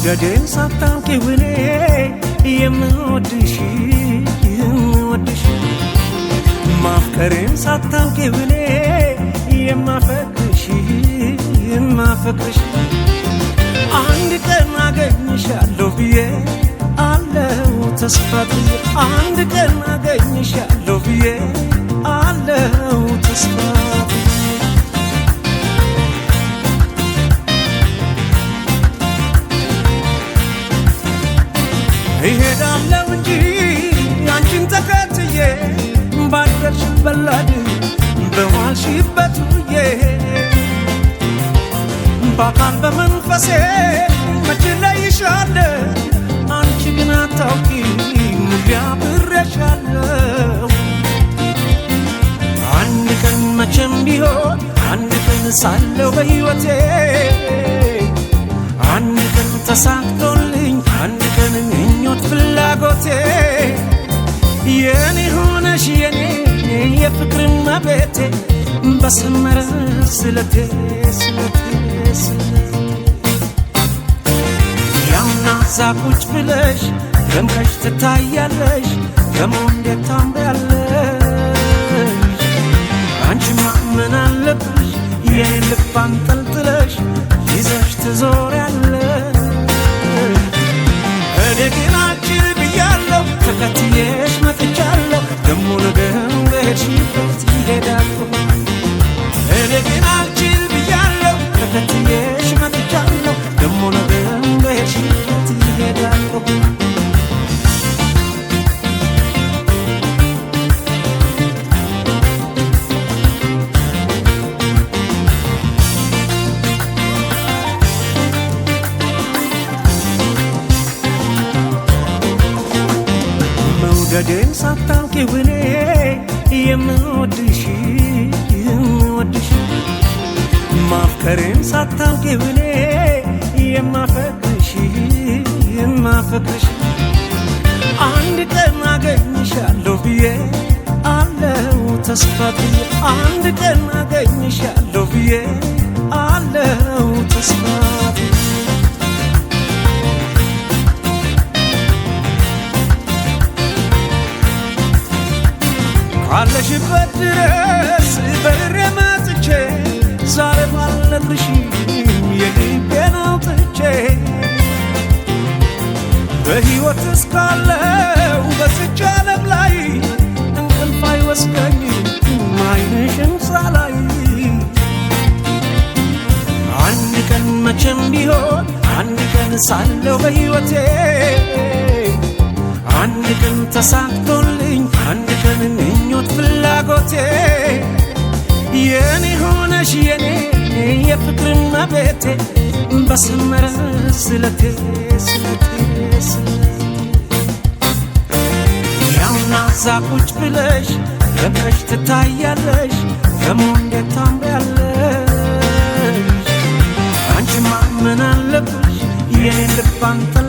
መውደዴን ሳታውቂው እኔ የምወድሽ ማፍቀሬን ሳታውቂው እኔ የማፈቅርሽ አንድ ቀን አገኝሻለሁ ብዬ አለው ተስፋ ብዬ አንድ ቀን አገኝሻለሁ ብዬ አለው ተስፋ እሄዳለሁ እንጂ አንቺን ተከትዬ ባደርሽበት ላድር በዋልሽበት ውዬ በአካል በመንፈሴ መች እለይሻለሁ አንቺ ግን አታውቂም አብሬሻለሁ አንድ ቀን መቼም ቢሆን አንድ ቀን ሳለሁ በሕይወቴ አንድ ቀን ተሳክቶልኝ አንድ ቀን ምኞት ፍላጎቴ የኔ ሆነሽ የኔ የፍቅር እመቤቴ በሰመረ ስለቴ ያምና ዛቁጭ ብለሽ ደምቀሽ ትታያለሽ ደሞ እንዴት ታምሪያለሽ አንቺማ ምን አለብሽ የኔ ልብ አንጠልጥለሽ ይዘሽ ትዞሪያለሽ እኔ ግን አጭር ብያለሁ ተከትዬሽ መጥቻለሁ ደሞ ነገም በሄድሽበት ይሄዳለሁ እኔ ግን አጭር ብያለሁ ተከትዬሽ መጥቻለሁ ደሞ ነገም በሄድሽበት ይሄዳለሁ መውደዴን ሳታውቂው እኔ የምወድሽ ማፍቀሬን ሳታውቂው እኔ የማፈቅርሽ አንድ ቀን አገኝሻለሁ ብዬ አለው ተስፋ ብዬ አንድ ቀን አገኝሻለሁ ብዬ አለው ተስፋ ካለሽበት ድረስ በርሬ መጥቼ ዛሬ ባልነግርሽም የልቤን አውጥቼ በሕይወት እስካለው በዚች ዓለም ላይ እንቅልፍ አይወስደኝም ዓይንሽን ሳላይ አንድ ቀን መቼም ቢሆን አንድ ቀን ሳለሁ በሕይወቴ አንድ ቀን ተሳክቶልኝ አንድ ቀን ምኞት ፍላጎቴ የኔ ሆነሽ የኔ የፍቅር እመቤቴ በሰመረ ስለቴ ያውና ዛቁጭ ብለሽ ደምቀሽ ትታያለሽ ደሞ እንዴት ታምሪያለሽ አንቺማ ምን አለብሽ የኔ ልብ አንጠልጥለሽ